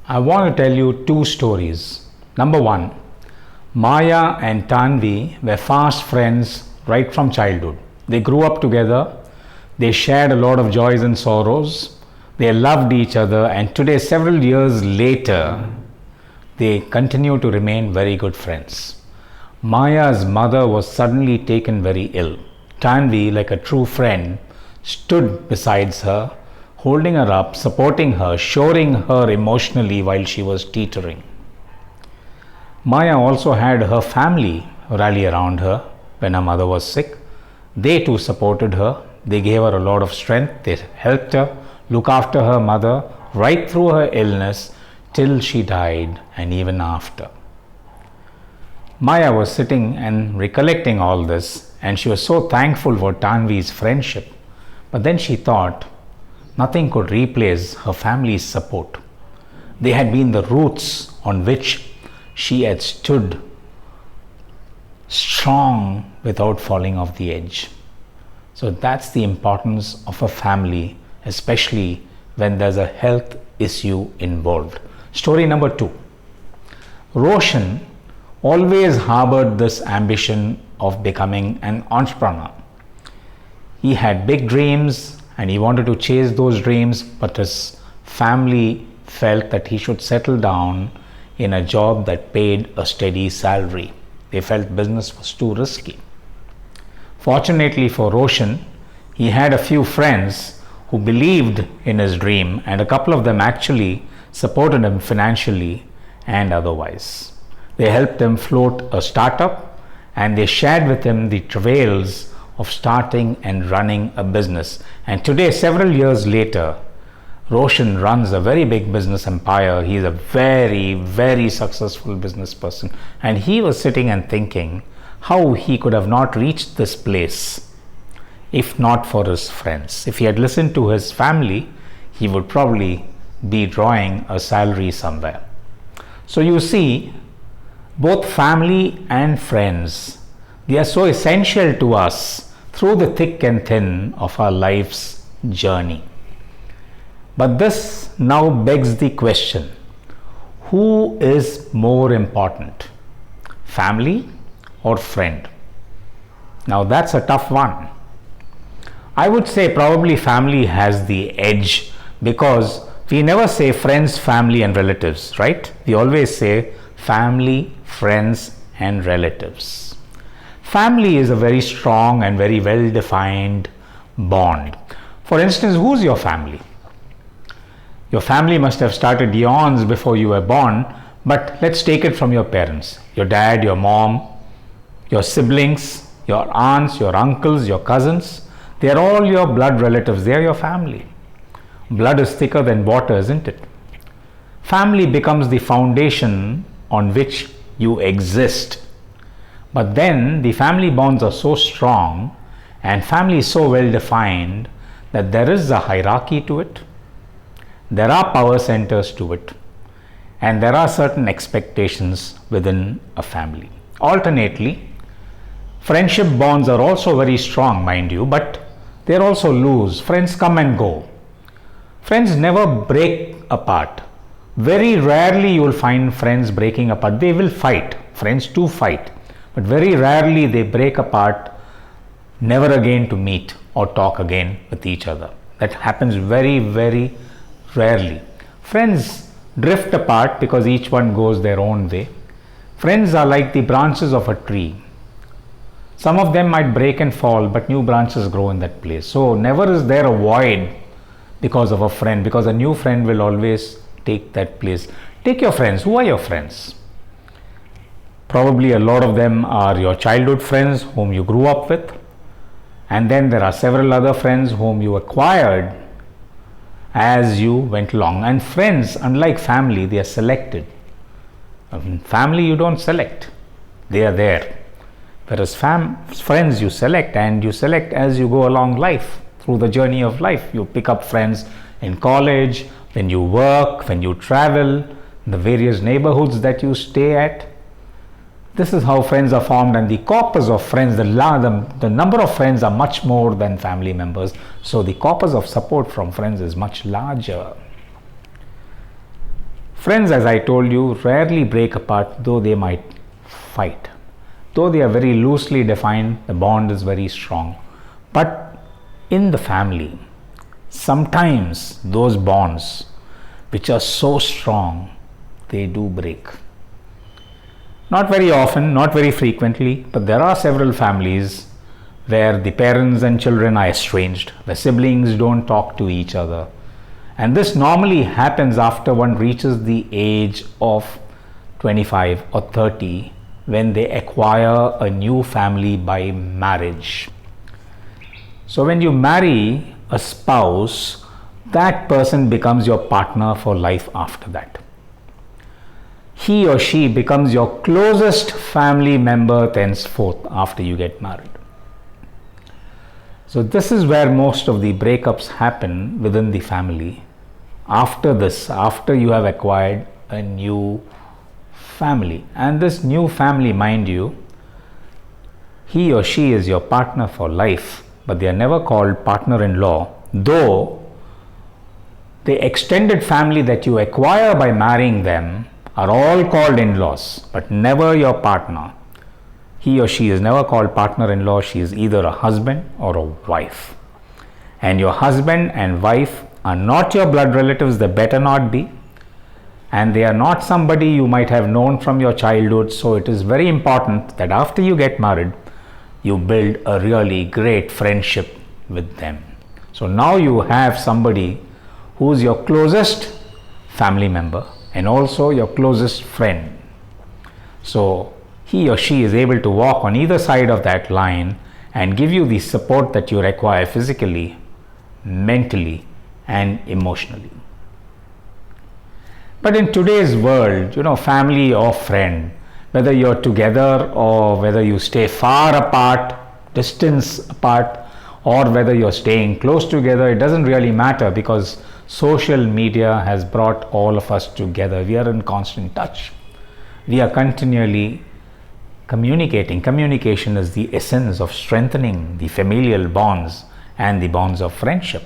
I want to tell you two stories. Number one, Maya and Tanvi were fast friends right from childhood. They grew up together, they shared a lot of joys and sorrows, they loved each other, and today, several years later, they continue to remain very good friends. Maya's mother was suddenly taken very ill. Tanvi, like a true friend, stood beside her, holding her up, supporting her, shoring her emotionally while she was teetering. Maya also had her family rally around her when her mother was sick. They too supported her. They gave her a lot of strength. They helped her look after her mother right through her illness till she died and even after. Maya was sitting and recollecting all this, and she was so thankful for Tanvi's friendship. But then she thought nothing could replace her family's support. They had been the roots on which she had stood strong without falling off the edge. So that's the importance of a family, especially when there's a health issue involved. Story number two. Roshan always harbored this ambition of becoming an entrepreneur. He had big dreams and he wanted to chase those dreams, but his family felt that he should settle down in a job that paid a steady salary. They felt business was too risky. Fortunately for Roshan, he had a few friends who believed in his dream, and a couple of them actually supported him financially and otherwise. They helped him float a startup, and they shared with him the travails of starting and running a business. And today, several years later, Roshan runs a very big business empire. He is a very, very successful business person. And he was sitting and thinking how he could have not reached this place if not for his friends. If he had listened to his family, he would probably be drawing a salary somewhere. So you see, both family and friends, they are so essential to us through the thick and thin of our life's journey. But this now begs the question, who is more important, family or friend? Now that's a tough one. I would say probably family has the edge, because we never say friends, family and relatives, right? We always say family, friends and relatives. Family is a very strong and very well defined bond. For instance, who's your family? Your family must have started eons before you were born, but let's take it from your parents, your dad, your mom, your siblings, your aunts, your uncles, your cousins. They are all your blood relatives. They are your family. Blood is thicker than water, isn't it? Family becomes the foundation on which you exist. But then the family bonds are so strong and family is so well defined that there is a hierarchy to it. There are power centers to it, and there are certain expectations within a family. Alternately, friendship bonds are also very strong, mind you, but they're also loose. Friends come and go. Friends never break apart. Very rarely you will find friends breaking apart. They will fight. Friends too fight. But very rarely they break apart, never again to meet or talk again with each other. That happens very, very rarely. Friends drift apart because each one goes their own way. Friends are like the branches of a tree. Some of them might break and fall, but new branches grow in that place. So never is there a void because of a friend, because a new friend will always take that place. Take your friends. Who are your friends? Probably a lot of them are your childhood friends whom you grew up with, and then there are several other friends whom you acquired as you went along. And friends, unlike family, they are selected. Family you don't select, they are there. Whereas friends you select, and you select as you go along life, through the journey of life. You pick up friends in college, when you work, when you travel, the various neighborhoods that you stay at. This is how friends are formed, and the corpus of friends, the number of friends are much more than family members. So the corpus of support from friends is much larger. Friends, as I told you, rarely break apart, though they might fight. Though they are very loosely defined, the bond is very strong. But in the family, sometimes those bonds which are so strong, they do break. Not very often, not very frequently, but there are several families where the parents and children are estranged, the siblings don't talk to each other. And this normally happens after one reaches the age of 25 or 30, when they acquire a new family by marriage. So when you marry a spouse, that person becomes your partner for life after that. He or she becomes your closest family member thenceforth after you get married. So this is where most of the breakups happen within the family. After this, after you have acquired a new family, and this new family, mind you, he or she is your partner for life, but they are never called partner-in-law, though the extended family that you acquire by marrying them are all called in-laws, but never your partner. He or she is never called partner-in-law. She is either a husband or a wife. And your husband and wife are not your blood relatives, they better not be. And they are not somebody you might have known from your childhood. So it is very important that after you get married, you build a really great friendship with them. So now you have somebody who is your closest family member and also your closest friend. So he or she is able to walk on either side of that line and give you the support that you require physically, mentally, and emotionally. But in today's world, family or friend, whether you're together or whether you stay far apart, distance apart, or whether you're staying close together, it doesn't really matter, because social media has brought all of us together. We are in constant touch. We are continually communicating. Communication is the essence of strengthening the familial bonds and the bonds of friendship.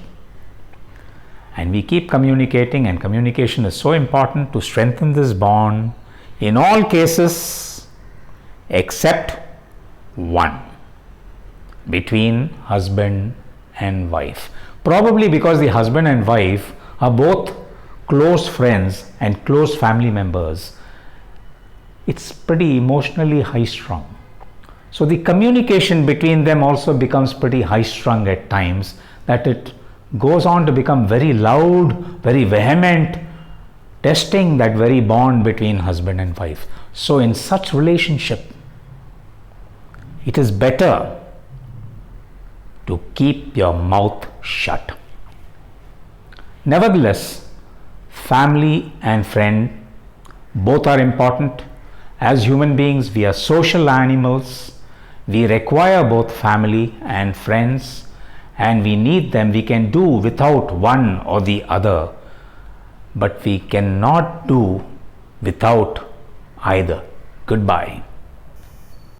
And we keep communicating, and communication is so important to strengthen this bond in all cases except one, between husband and wife. Probably because the husband and wife are both close friends and close family members. It's pretty emotionally high strung. So the communication between them also becomes pretty high strung at times, that it goes on to become very loud, very vehement, testing that very bond between husband and wife. So in such relationship, it is better to keep your mouth shut. Nevertheless, family and friend both are important. As human beings, we are social animals. We require both family and friends, and we need them. We can do without one or the other, but we cannot do without either. Goodbye.